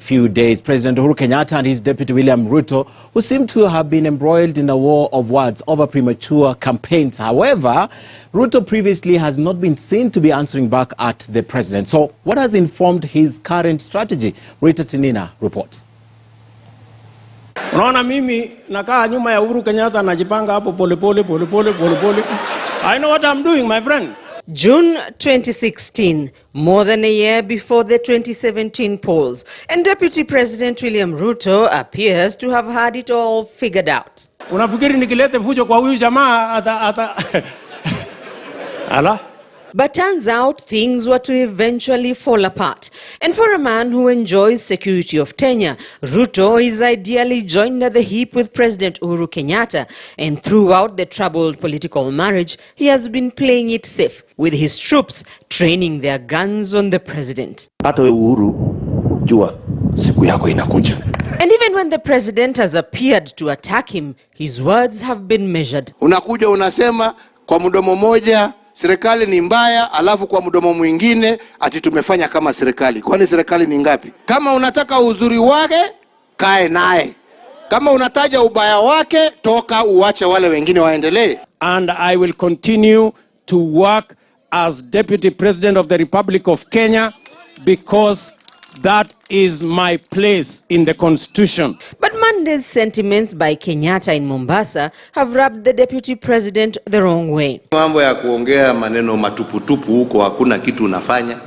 Few days, President Uhuru Kenyatta and his deputy William Ruto, who seem to have been embroiled in a war of words over premature campaigns. However, Ruto previously has not been seen to be answering back at the president. So what has informed his current strategy? Rita Tinina reports. Unaona mimi nakaa nyuma ya Uhuru Kenyatta najipanga hapo polepole. I know what I'm doing, my friend. June 2016, more than a year before the 2017 polls, and Deputy President William Ruto appears to have had it all figured out. Unafikiri nikilete fujo kwa huyu jamaa Ala? But turns out things were to eventually fall apart. And for a man who enjoys security of tenure, Ruto is ideally joined at the hip with President Uhuru Kenyatta. And throughout the troubled political marriage, he has been playing it safe, with his troops training their guns on the president. Uhuru, jua, siku yako inakuja. And even when the president has appeared to attack him, his words have been measured. Unakuja unasema kwa mdomo moja serikali ni mbaya, alafu kwa mdomo mwingine ati tumefanya kama serikali. Kwani serikali ni ngapi? Kama unataka uzuri wake, kae naye. Kama unataja ubaya wake, toka uache wale wengine waendelee. And I will continue to work as Deputy President of the Republic of Kenya because that is my place in the Constitution. But Monday's sentiments by Kenyatta in Mombasa have rubbed the Deputy President the wrong way. Mambo ya kuongea maneno matuputupu huko hakuna kitu unafanya.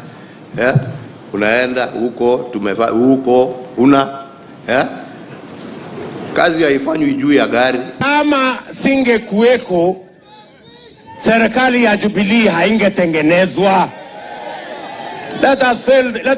Unaenda huko huko kazi haifanywi juu ya gari. Kama singekuweko serikali ya Jubilee haingetengenezwa. Let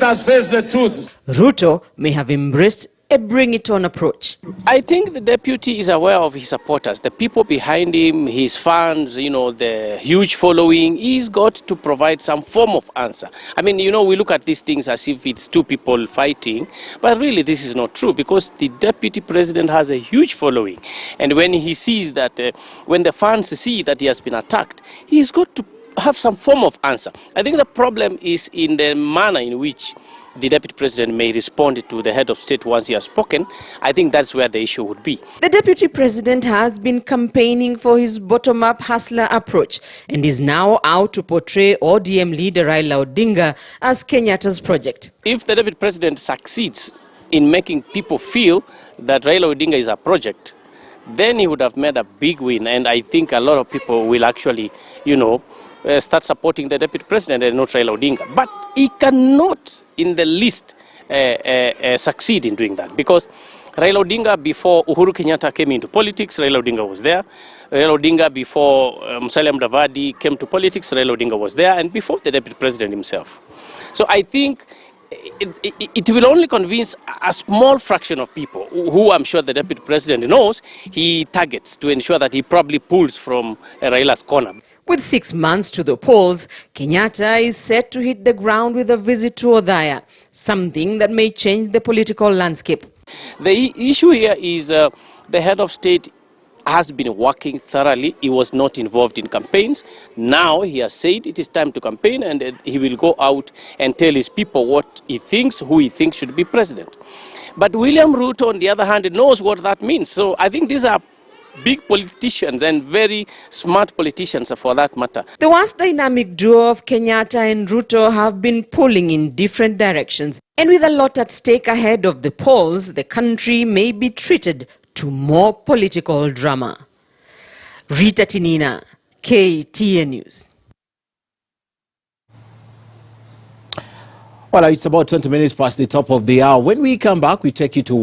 us face the truth. Ruto may have embraced a bring-it-on approach. I think the deputy is aware of his supporters, the people behind him, his fans, the huge following. He's got to provide some form of answer. I mean, we look at these things as if it's two people fighting, but really this is not true because the deputy president has a huge following. And when he sees that, when the fans see that he has been attacked, he's got to have some form of answer. I think the problem is in the manner in which the deputy president may respond to the head of state once he has spoken. I think that's where the issue would be. The deputy president has been campaigning for his bottom-up hustler approach and is now out to portray ODM leader Raila Odinga as Kenyatta's project. If the deputy president succeeds in making people feel that Raila Odinga is a project, then he would have made a big win, and I think a lot of people will actually, start supporting the deputy president and not Raila Odinga. But he cannot in the least succeed in doing that because Raila Odinga, before Uhuru Kenyatta came into politics, Raila Odinga was there. Raila Odinga, before Musalia Mudavadi came to politics, Raila Odinga was there, and before the deputy president himself. So I think it will only convince a small fraction of people who I'm sure the deputy president knows he targets to ensure that he probably pulls from Raila's corner. With 6 months to the polls, Kenyatta is set to hit the ground with a visit to Othaya, something that may change the political landscape. The issue here is the head of state has been working thoroughly. He was not involved in campaigns. Now he has said it is time to campaign, and he will go out and tell his people what he thinks, who he thinks should be president. But William Ruto, on the other hand, knows what that means. So I think these are big politicians and very smart politicians for that matter. The once dynamic duo of Kenyatta and Ruto have been pulling in different directions. And with a lot at stake ahead of the polls, the country may be treated to more political drama. Rita Tinina, KTN News. Well, it's about 20 minutes past the top of the hour. When we come back, we take you to